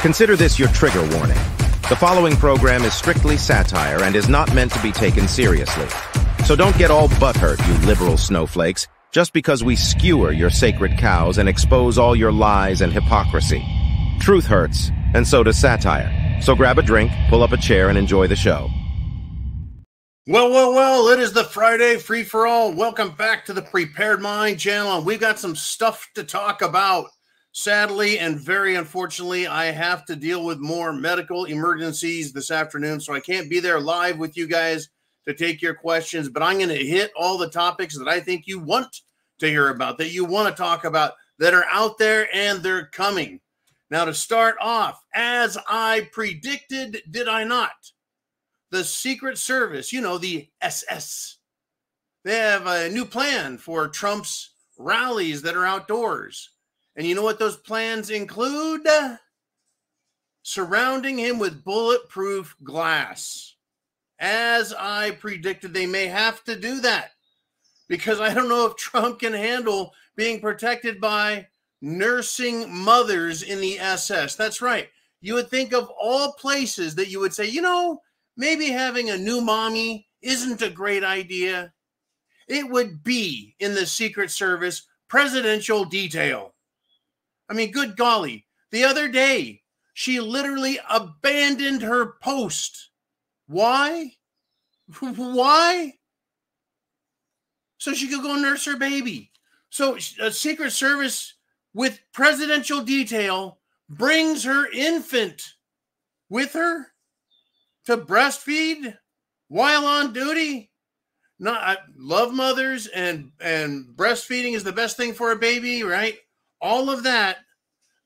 Consider this your trigger warning. The following program is strictly satire and is not meant to be taken seriously. So don't get all butthurt, you liberal snowflakes, just because we skewer your sacred cows and expose all your lies and hypocrisy. Truth hurts, and so does satire. So grab a drink, pull up a chair, and enjoy the show. Well, it is the Friday free-for-all. Welcome back to the Prepared Mind channel. We've got some stuff to talk about. Sadly and very unfortunately, I have to deal with more medical emergencies this afternoon, so I can't be there live with you guys to take your questions, but I'm going to hit all the topics that I think you want to hear about, that you want to talk about, that are out there, and they're coming. Now, to start off, as I predicted, did I not? The Secret Service, you know, the SS, they have a new plan for Trump's rallies that are outdoors. And you know what those plans include? Surrounding him with bulletproof glass. As I predicted, they may have to do that because I don't know if Trump can handle being protected by nursing mothers in the SS. That's right. You would think of all places that you would say, you know, maybe having a new mommy isn't a great idea. It would be in the Secret Service presidential detail. I mean, good golly, the other day, she literally abandoned her post. Why? Why? So she could go nurse her baby. So a Secret Service with presidential detail brings her infant with her to breastfeed while on duty. No, I love mothers, and breastfeeding is the best thing for a baby, right? All of that,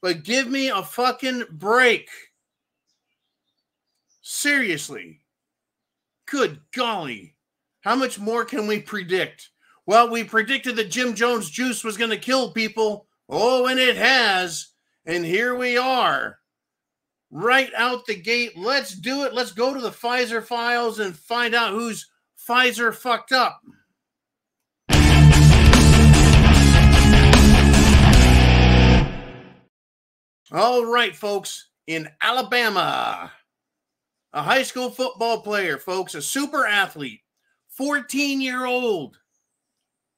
but give me a fucking break. Seriously. Good golly. How much more can we predict? Well, we predicted that Jim Jones juice was going to kill people. Oh, and it has. And here we are. Right out the gate. Let's do it. Let's go to the Pfizer files and find out who's Pfizer fucked up. All right, folks, in Alabama, a high school football player, folks, a super athlete, 14-year-old.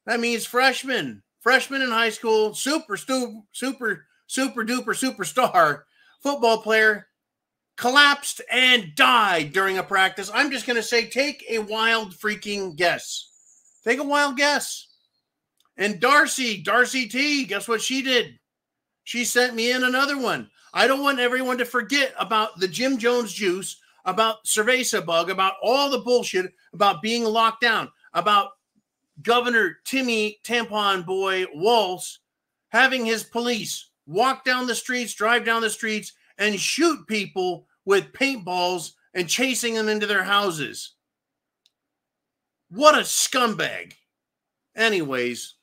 That means freshman in high school, super duper superstar football player, collapsed and died during a practice. I'm just going to say, take a wild freaking guess. Take a wild guess. And Darcy T, guess what she did? She sent me in another one. I don't want everyone to forget about the Jim Jones juice, about cerveza bug, about all the bullshit, about being locked down, about Governor Timmy Tampon Boy Walz having his police walk down the streets, drive down the streets, and shoot people with paintballs and chasing them into their houses. What a scumbag. Anyways,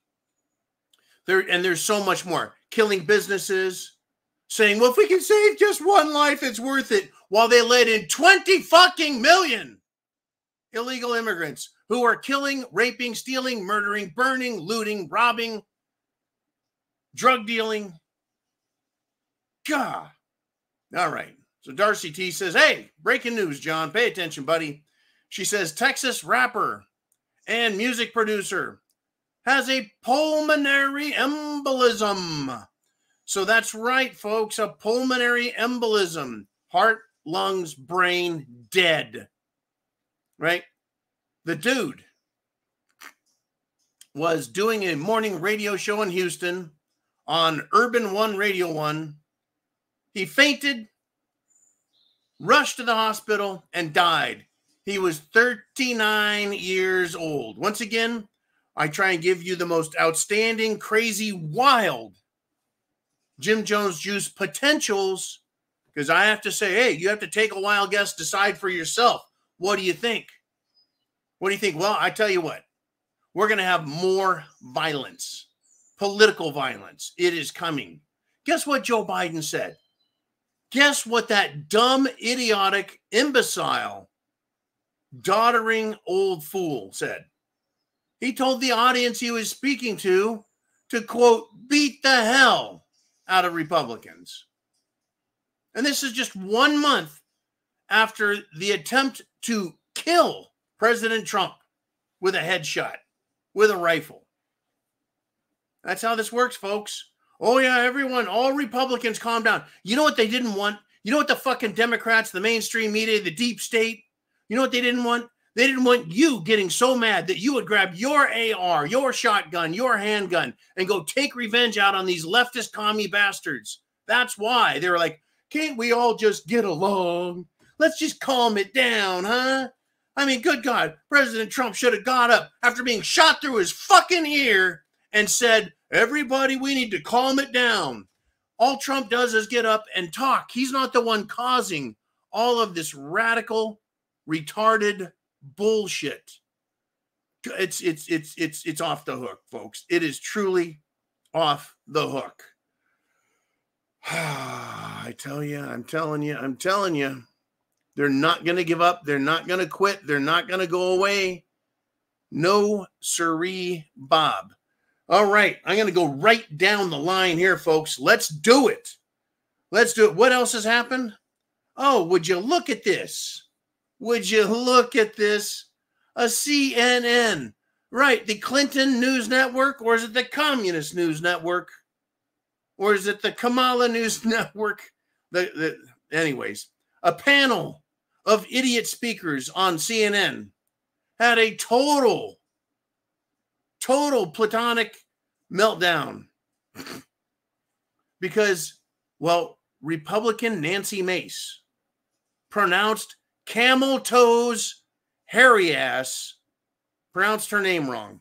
there's so much more. Killing businesses, saying, well, if we can save just one life, it's worth it, while they let in 20 fucking million illegal immigrants who are killing, raping, stealing, murdering, burning, looting, robbing, drug dealing. God. All right. So Darcy T says, hey, breaking news, John. Pay attention, buddy. She says, Texas rapper and music producer has a pulmonary embolism. So that's right, folks, a pulmonary embolism. Heart, lungs, brain, dead. Right? The dude was doing a morning radio show in Houston on Urban One Radio 1. He fainted, rushed to the hospital, and died. He was 39 years old. Once again, I try and give you the most outstanding, crazy, wild Jim Jones juice potentials, because I have to say, hey, you have to take a wild guess, decide for yourself. What do you think? What do you think? Well, I tell you what, we're going to have more violence, political violence. It is coming. Guess what Joe Biden said? Guess what that dumb, idiotic, imbecile, doddering old fool said? He told the audience he was speaking to, quote, beat the hell out of Republicans. And this is just 1 month after the attempt to kill President Trump with a headshot, with a rifle. That's how this works, folks. Oh, yeah, everyone, all Republicans, calm down. You know what they didn't want? You know what the fucking Democrats, the mainstream media, the deep state, you know what they didn't want? They didn't want you getting so mad that you would grab your AR, your shotgun, your handgun, and go take revenge out on these leftist commie bastards. That's why they were like, can't we all just get along? Let's just calm it down, huh? I mean, good God, President Trump should have got up after being shot through his fucking ear and said, everybody, we need to calm it down. All Trump does is get up and talk. He's not the one causing all of this radical, retarded bullshit. It's off the hook, folks. It is truly off the hook. I tell you, I'm telling you. They're not going to give up. They're not going to quit. They're not going to go away. No siree, Bob. All right. I'm going to go right down the line here, folks. Let's do it. Let's do it. What else has happened? Oh, would you look at this? Would you look at this? A CNN. Right. The Clinton News Network, or is it the Communist News Network? Or is it the Kamala News Network? Anyways, a panel of idiot speakers on CNN had a total platonic meltdown because, well, Republican Nancy Mace pronounced camel toes hairy ass, pronounced her name wrong.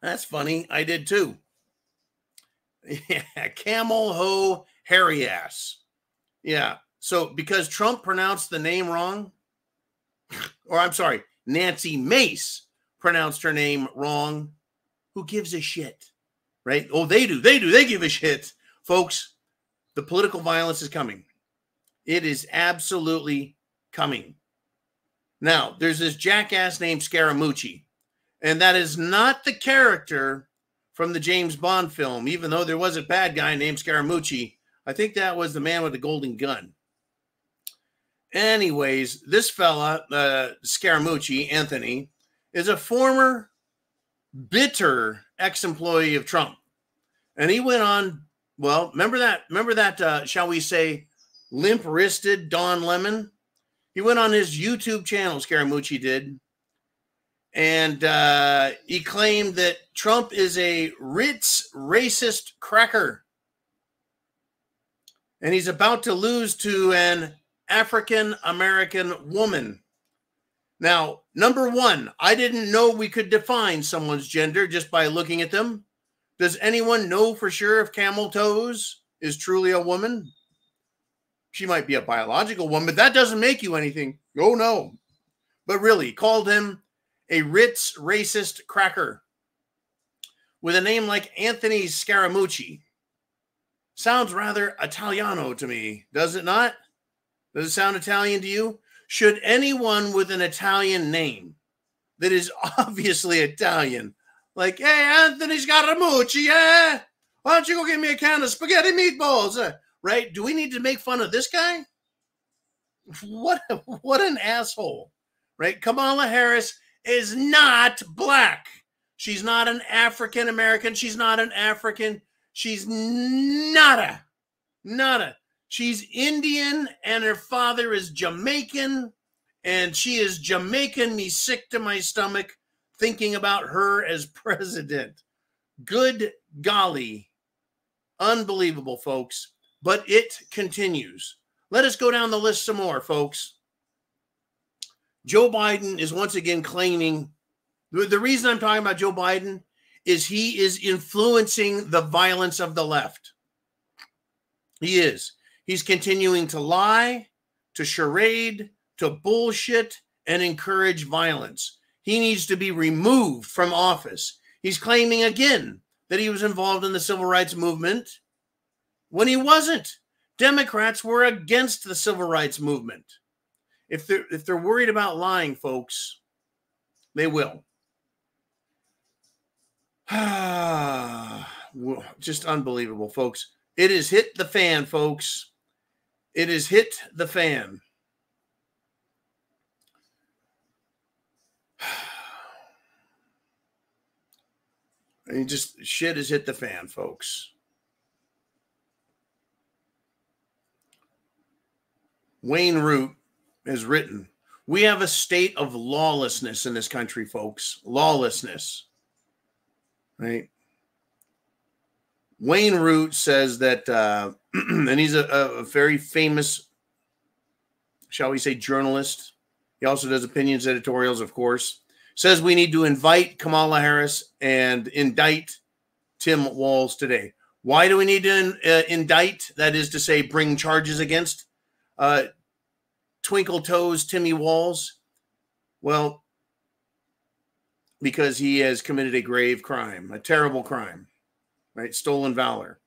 That's funny. I did too. Yeah, camel hoe hairy ass. Yeah. So because Trump pronounced the name wrong, or I'm sorry, Nancy Mace pronounced her name wrong, who gives a shit? Right? Oh, they do. They give a shit. Folks, the political violence is coming. It is absolutely coming. Now, there's this jackass named Scaramucci. And that is not the character from the James Bond film, even though there was a bad guy named Scaramucci. I think that was the man with the golden gun. Anyways, this fella, Scaramucci, Anthony, is a former bitter ex-employee of Trump. And he went on, well, remember that, shall we say, limp-wristed Don Lemon? He went on his YouTube channel, Scaramucci did, and he claimed that Trump is a Ritz racist cracker. And he's about to lose to an African-American woman. Now, number one, I didn't know we could define someone's gender just by looking at them. Does anyone know for sure if camel toes is truly a woman? She might be a biological woman, but that doesn't make you anything. Oh, no. But really, called him a Ritz racist cracker with a name like Anthony Scaramucci. Sounds rather Italiano to me, does it not? Does it sound Italian to you? Should anyone with an Italian name that is obviously Italian, like, hey, Anthony Scaramucci, why don't you go get me a can of spaghetti meatballs? Right? Do we need to make fun of this guy? What an asshole, right? Kamala Harris is not black. She's not an African American. She's not an African. She's nada. She's Indian and her father is Jamaican, and she is Jamaican me sick to my stomach thinking about her as president. Good golly. Unbelievable, folks. But it continues. Let us go down the list some more, folks. Joe Biden is once again claiming, the reason I'm talking about Joe Biden is he is influencing the violence of the left. He is. He's continuing to lie, to charade, to bullshit, and encourage violence. He needs to be removed from office. He's claiming again that he was involved in the civil rights movement when he wasn't. Democrats were against the civil rights movement. If they're worried about lying, folks, they will. Just unbelievable, folks. It has hit the fan, folks. It has hit the fan. I mean, just shit has hit the fan, folks. Wayne Root has written, we have a state of lawlessness in this country, folks. Lawlessness. Right? Wayne Root says that, and he's a very famous, shall we say, journalist. He also does opinions editorials, of course. Says we need to invite Kamala Harris and indict Tim Walz today. Why do we need to indict? That is to say, bring charges against Twinkle Toes Timmy Walz? Well, because he has committed a grave crime, a terrible crime, right? Stolen valor.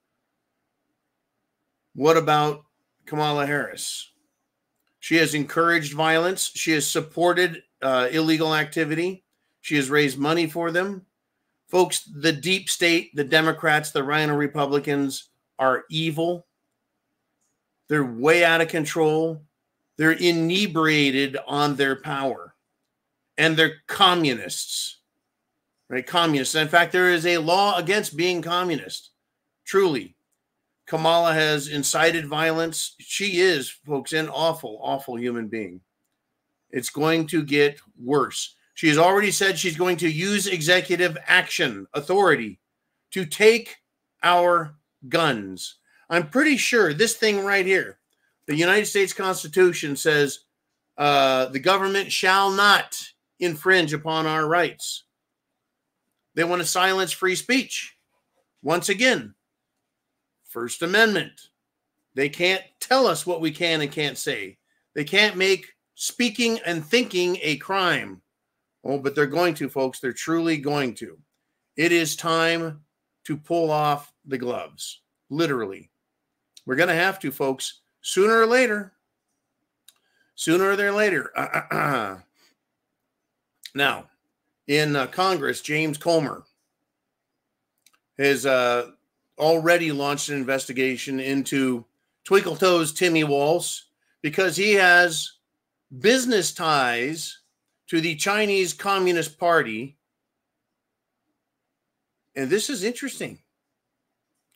What about Kamala Harris? She has encouraged violence. She has supported illegal activity. She has raised money for them. Folks, the deep state, the Democrats, the Rhino Republicans are evil. They're way out of control. They're inebriated on their power. And they're communists, right? Communists. In fact, there is a law against being communist. Truly. Kamala has incited violence. She is, folks, an awful, awful human being. It's going to get worse. She has already said she's going to use executive action authority to take our guns. I'm pretty sure this thing right here, the United States Constitution says the government shall not infringe upon our rights. They want to silence free speech. Once again, First Amendment. They can't tell us what we can and can't say. They can't make speaking and thinking a crime. Oh, but they're going to, folks. They're truly going to. It is time to pull off the gloves. Literally. We're going to have to, folks. Sooner or later. Sooner or later. Now, in Congress, James Comer has already launched an investigation into Twinkle Toes Timmy Walz because he has business ties to the Chinese Communist Party. And this is interesting,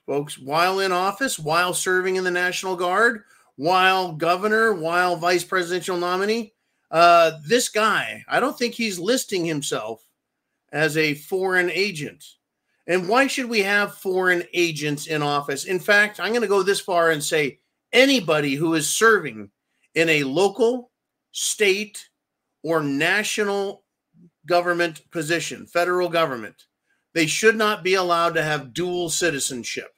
folks. While in office, while serving in the National Guard, while governor, while vice presidential nominee, this guy, I don't think he's listing himself as a foreign agent. And why should we have foreign agents in office? In fact, I'm going to go this far and say anybody who is serving in a local, state, or national government position, federal government, they should not be allowed to have dual citizenship.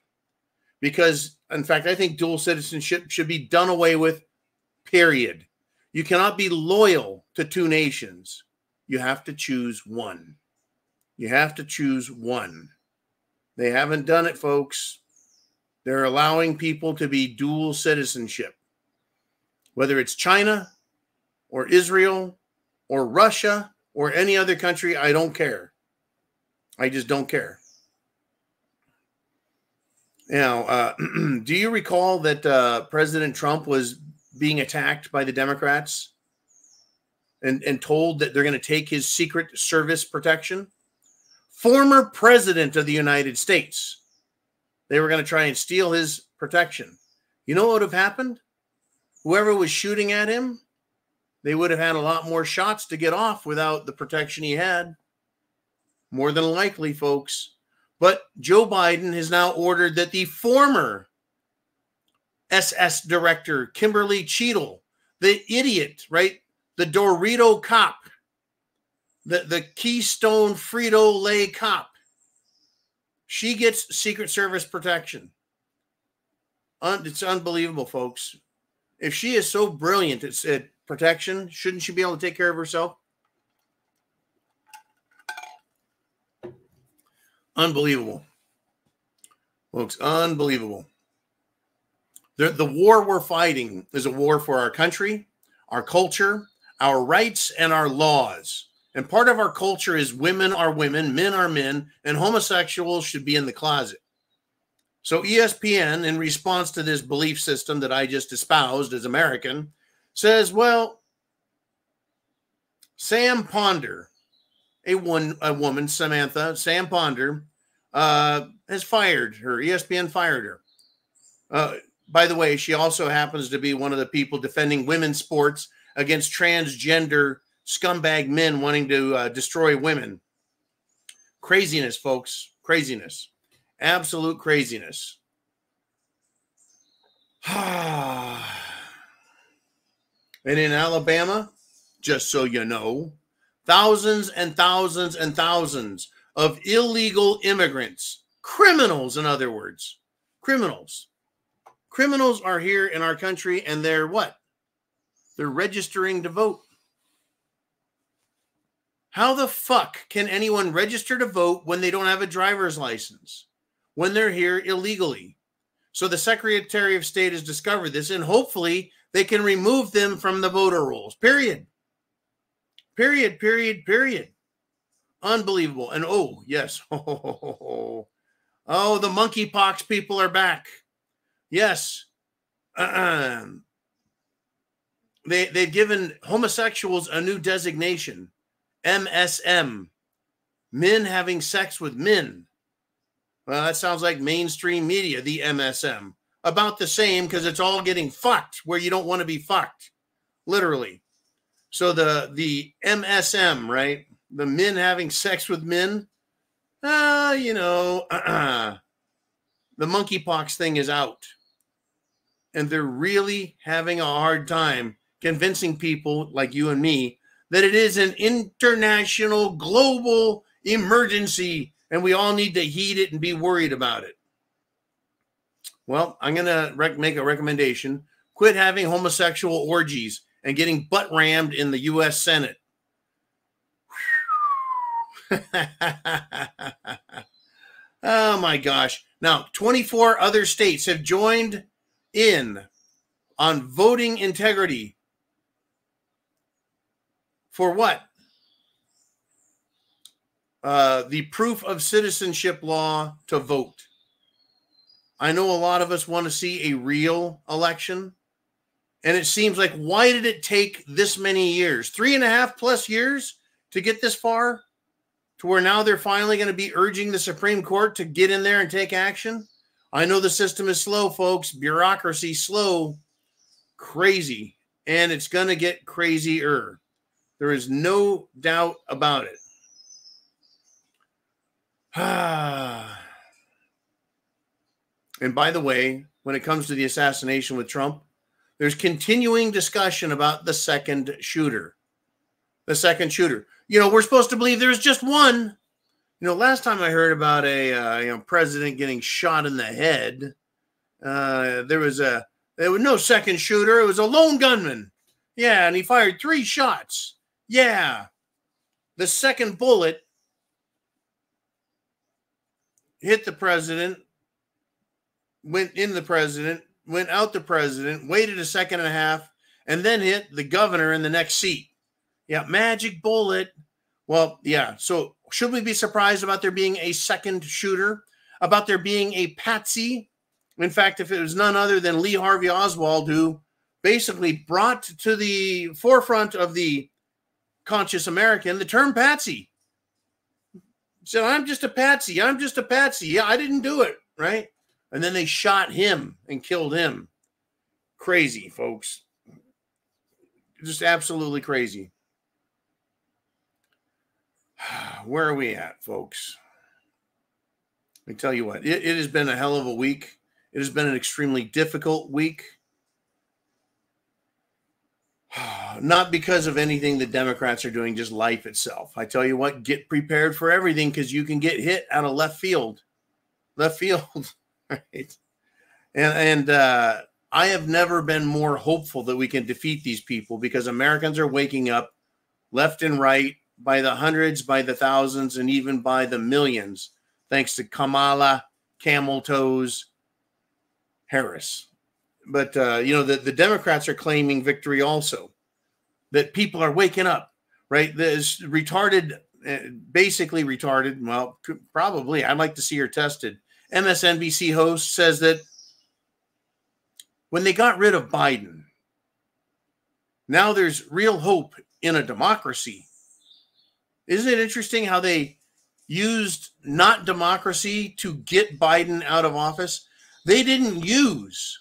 Because, in fact, I think dual citizenship should be done away with, period. You cannot be loyal to two nations. You have to choose one. You have to choose one. They haven't done it, folks. They're allowing people to be dual citizenship. Whether it's China or Israel or Russia or any other country, I don't care. I just don't care. Now, do you recall that President Trump was being attacked by the Democrats and told that they're going to take his Secret Service protection? Former president of the United States. They were going to try and steal his protection. You know what would have happened? Whoever was shooting at him, they would have had a lot more shots to get off without the protection he had. More than likely, folks. But Joe Biden has now ordered that the former SS director, Kimberly Cheadle, the idiot, right? The Dorito cop, the Keystone Frito-Lay cop, she gets Secret Service protection. It's unbelievable, folks. If she is so brilliant at protection, shouldn't she be able to take care of herself? Unbelievable. Folks, unbelievable. The war we're fighting is a war for our country, our culture, our rights, and our laws. And part of our culture is women are women, men are men, and homosexuals should be in the closet. So ESPN, in response to this belief system that I just espoused as American, says, well, Sam Ponder, a woman, Samantha, Sam Ponder, has fired her. ESPN fired her. By the way, she also happens to be one of the people defending women's sports against transgender scumbag men wanting to destroy women. Craziness, folks. Craziness. Absolute craziness. And in Alabama, just so you know, thousands and thousands and thousands of illegal immigrants, criminals, in other words, criminals. Criminals are here in our country, and they're what? They're registering to vote. How the fuck can anyone register to vote when they don't have a driver's license, when they're here illegally? So the Secretary of State has discovered this, and hopefully they can remove them from the voter rolls. Period. Period, period, period. Unbelievable. And oh, yes. Oh, the monkeypox people are back. Yes. They've given homosexuals a new designation. MSM. Men having sex with men. Well, that sounds like mainstream media, the MSM. About the same, because it's all getting fucked where you don't want to be fucked. Literally. So the MSM, right? The men having sex with men. The monkeypox thing is out. And they're really having a hard time convincing people like you and me that it is an international, global emergency, and we all need to heed it and be worried about it. Well, I'm going to make a recommendation. Quit having homosexual orgies and getting butt rammed in the U.S. Senate. Oh, my gosh. Now, 24 other states have joined in on voting integrity. For what? The proof of citizenship law to vote. I know a lot of us want to see a real election. And it seems like, why did it take this many years? 3.5+ years to get this far? To where now they're finally going to be urging the Supreme Court to get in there and take action? I know the system is slow, folks. Bureaucracy, slow, crazy. And it's going to get crazier. There is no doubt about it. And by the way, when it comes to the assassination with Trump, there's continuing discussion about the second shooter. The second shooter. We're supposed to believe there's just one. Last time I heard about a president getting shot in the head, there was no second shooter. It was a lone gunman. Yeah, and he fired 3 shots. Yeah. The second bullet hit the president, went in the president, went out the president, waited a second and a half, and then hit the governor in the next seat. Yeah, magic bullet. Well, yeah. So should we be surprised about there being a second shooter? About there being a patsy? In fact, if it was none other than Lee Harvey Oswald, who basically brought to the forefront of the conscious American the term patsy. Said, I'm just a patsy. I'm just a patsy. Yeah, I didn't do it, right? And then they shot him and killed him. Crazy, folks. Just absolutely crazy. Where are we at, folks? Let me tell you what. It has been a hell of a week. It has been an extremely difficult week. Not because of anything the Democrats are doing, just life itself. I tell you what, get prepared for everything because you can get hit out of left field. Left field, right? And I have never been more hopeful that we can defeat these people because Americans are waking up left and right by the hundreds, by the thousands, and even by the millions, thanks to Kamala, Camel Toes, Harris. But, the Democrats are claiming victory also, that people are waking up, right? This retarded, basically retarded, well, probably, I'd like to see her tested, MSNBC host, says that when they got rid of Biden, now there's real hope in a democracy. Isn't it interesting how they used not democracy to get Biden out of office? They didn't use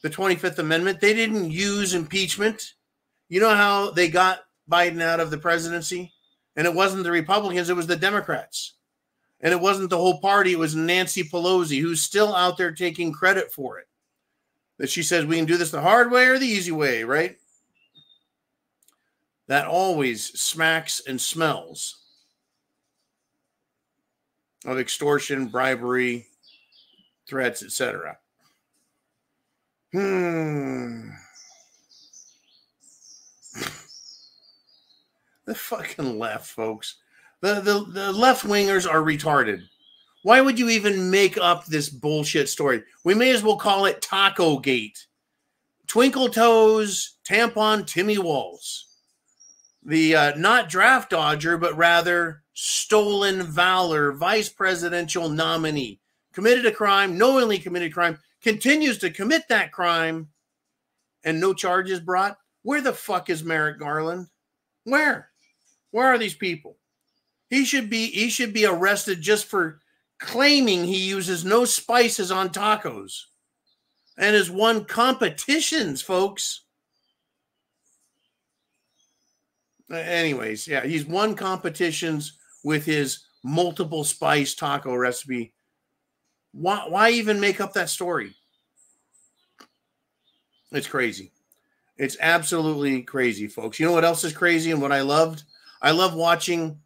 the 25th Amendment. They didn't use impeachment. You know how they got Biden out of the presidency? And it wasn't the Republicans, it was the Democrats. And it wasn't the whole party, it was Nancy Pelosi, who's still out there taking credit for it. That she says we can do this the hard way or the easy way, right? That always smacks and smells of extortion, bribery, threats, etc. The fucking left, folks. The left-wingers are retarded. Why would you even make up this bullshit story? We may as well call it Taco Gate. Twinkle Toes, Tampon Timmy Walls. The not draft dodger, but rather stolen valor, vice presidential nominee. Committed a crime, knowingly committed a crime, continues to commit that crime, and no charges brought. Where the fuck is Merrick Garland? Where? Where are these people? He should be arrested just for claiming he uses no spices on tacos and has won competitions, folks. Anyways, yeah, he's won competitions with his multiple spice taco recipe. Why even make up that story? It's crazy. It's absolutely crazy, folks. You know what else is crazy and what I loved? I love watching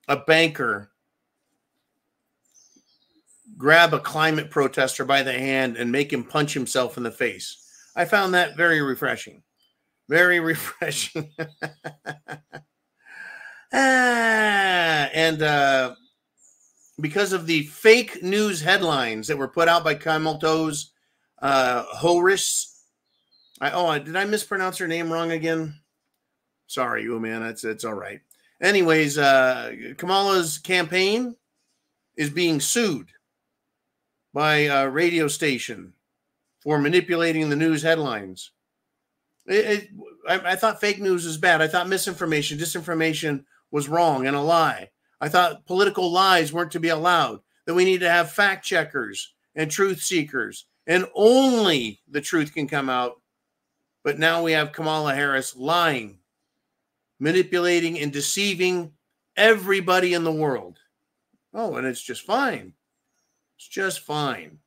a banker grab a climate protester by the hand and make him punch himself in the face. I found that very refreshing. Very refreshing. And because of the fake news headlines that were put out by Kamalto's Horis. Did I mispronounce her name wrong again? Sorry, man. It's all right. Anyways, Kamala's campaign is being sued by a radio station for manipulating the news headlines. I thought fake news was bad. I thought misinformation, disinformation was wrong and a lie. I thought political lies weren't to be allowed, that we need to have fact checkers and truth seekers, and only the truth can come out. But now we have Kamala Harris lying, manipulating and deceiving everybody in the world. Oh, and it's just fine. It's just fine.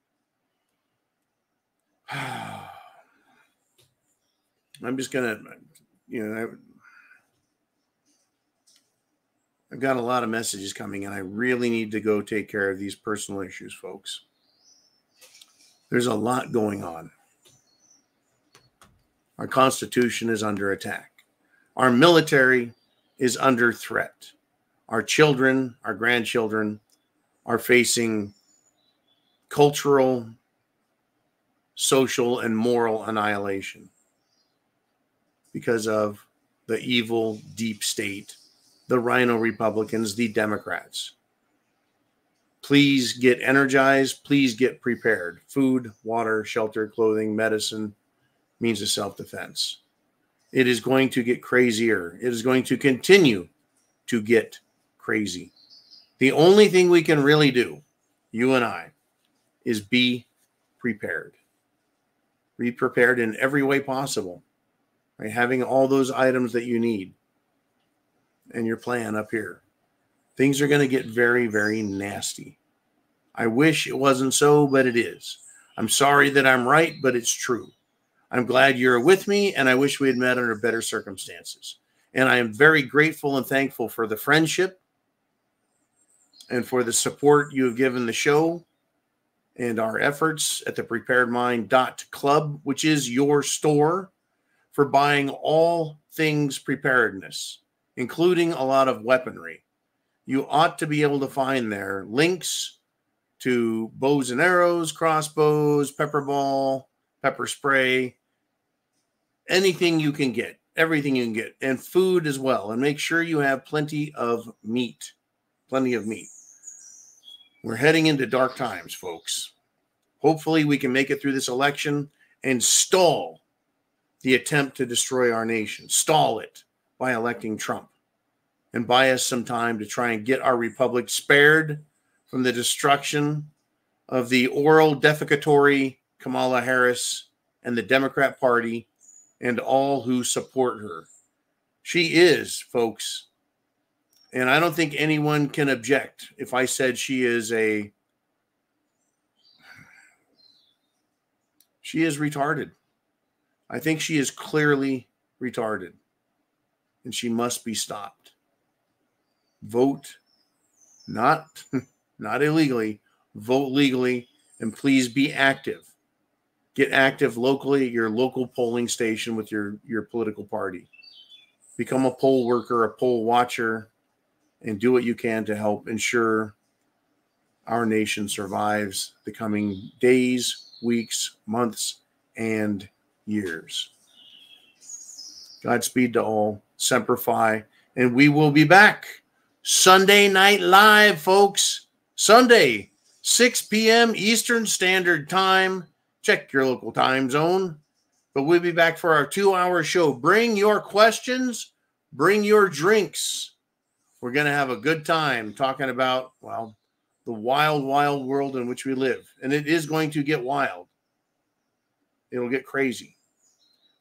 I'm just going to, I've got a lot of messages coming, and I really need to go take care of these personal issues, folks. There's a lot going on. Our Constitution is under attack. Our military is under threat. Our children, our grandchildren are facing cultural, social, and moral annihilation because of the evil deep state, the Rhino Republicans, the Democrats. Please get energized. Please get prepared. Food, water, shelter, clothing, medicine, means of self-defense. It is going to get crazier. It is going to continue to get crazy. The only thing we can really do, you and I, is be prepared. Be prepared in every way possible. Right? Having all those items that you need and your plan up here. Things are going to get very, very nasty. I wish it wasn't so, but it is. I'm sorry that I'm right, but it's true. I'm glad you're with me, and I wish we had met under better circumstances. And I am very grateful and thankful for the friendship and for the support you have given the show and our efforts at the preparedmind.club, which is your store for buying all things preparedness, including a lot of weaponry. You ought to be able to find there links to bows and arrows, crossbows, pepper ball, pepper spray, anything you can get, everything you can get, and food as well. And make sure you have plenty of meat, We're heading into dark times, folks. Hopefully we can make it through this election and stall the attempt to destroy our nation. Stall it by electing Trump and buy us some time to try and get our republic spared from the destruction of the oral defecatory Kamala Harris and the Democrat Party and all who support her. She is, folks, and I don't think anyone can object if I said she is retarded. I think she is clearly retarded, and she must be stopped. Vote not illegally, vote legally, and please be active. Get active locally at your local polling station with your political party. Become a poll worker, a poll watcher, and do what you can to help ensure our nation survives the coming days, weeks, months, and years. Godspeed to all. Semper Fi. And we will be back Sunday Night Live, folks. Sunday, 6 p.m. Eastern Standard Time. Check your local time zone. But we'll be back for our 2-hour show. Bring your questions. Bring your drinks. We're going to have a good time talking about, well, the wild, wild world in which we live. And it is going to get wild. It'll get crazy.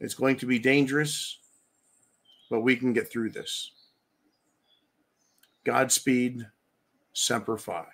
It's going to be dangerous, but we can get through this. Godspeed. Semper Fi.